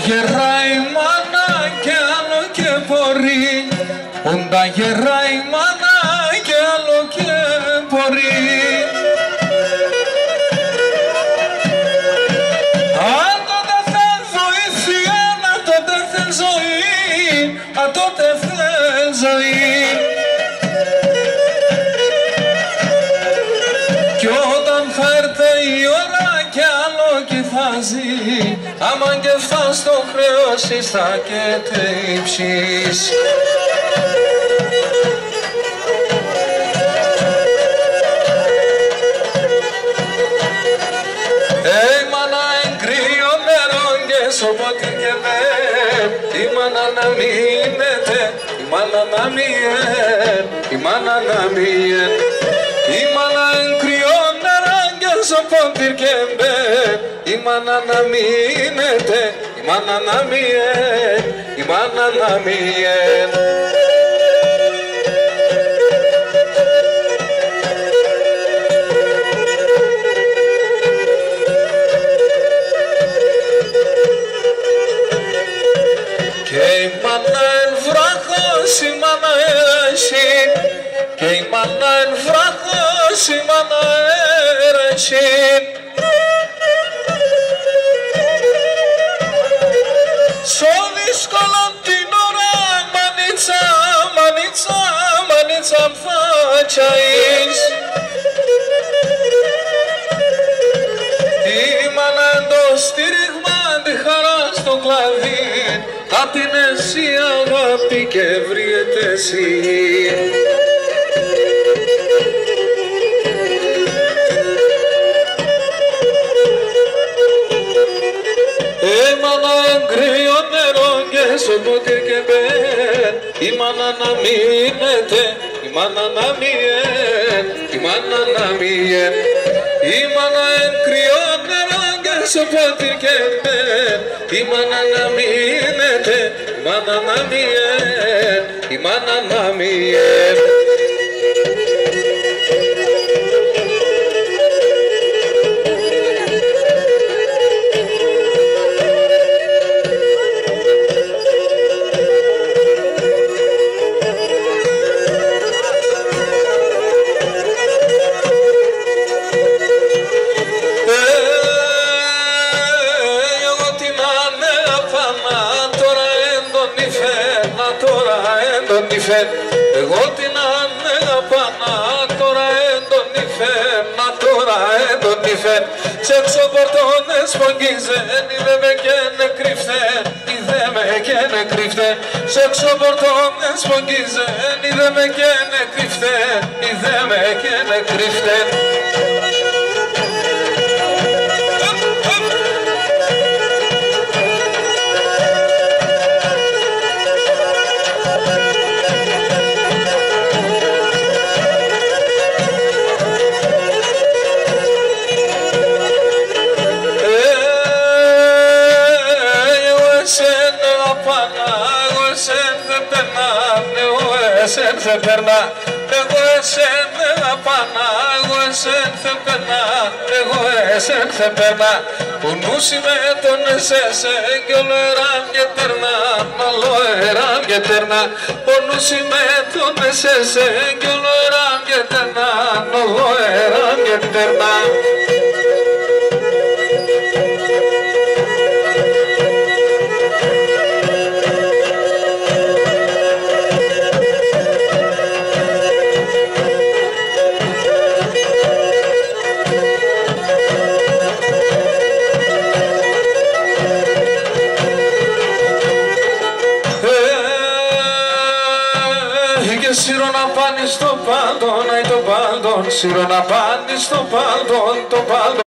γεράει μάνα και άλλο και μπορεί, όντα γεράει μάνα και άλλο και μπορεί. Αν τότε θέλ βοήθεια, αν τότε θέλ ζωή, αν τότε θέλ ζωή. Κι όταν θα έρθει η ώρα κι άλλο κι θα ζει, άμα και φτάσει στο χρέος θα και τύψεις. Μάνα εν κρύο νερό και σοπότι και δε, η μάνα να μείνετε, η μάνα να μειεν, η μάνα να μειεν. Η μάνα εν κρύο νερό και σοπότι και δε, η μάνα να μείνετε, η μάνα να μειεν, η μάνα να μειεν. Η μάνα εσύ, και η μάνα εν βράχος, η μάνα εσύ. Σο δύσκολο την ώρα, μανίτσα, μανίτσα, μανίτσα θα τσαείς. Η μάνα εν το στήριγμα, τη χαρά στο κλαδί, απ' την εσύ αγάπη και βριέται εσύ. Μάνα εν κρύο νερό και στο ποτήρ και μπεν, η μάνα να μείνετε, η μάνα να μειεν, η μάνα να μειεν. Η μάνα εν κρύο νερό και στο ποτήρ και μπεν, η μάνα να μείνετε, η μάνα να μειεν, η μάνα να μειεν. Εγώ την ανέγαπανα, τώρα έντον υφαίνα, τώρα έντον υφαίν. Σε έξω πορτώνες πογγίζεν, είδε με και νεκρυφθέν, είδε με και νεκρυφθέν. Σε έξω πορτώνες πογγίζεν, είδε με και νεκρυφθέν, είδε με και νεκρυφθέν. Εσέν θα περνά, εγώ εσέν θα πανά, εγώ εσέν θα περνά, εγώ εσέν θα περνά. Που νους είμαι τον εσέσεν κι όλο εράμ και τερνά, όλο εράμ και τερνά. Που νους είμαι τον εσέσεν κι όλο εράμ και τερνά, όλο εράμ και τερνά. Σύρω να πάνει στο πάντον, αι το πάντον, σύρω να πάνει στο πάντον, το πάντον.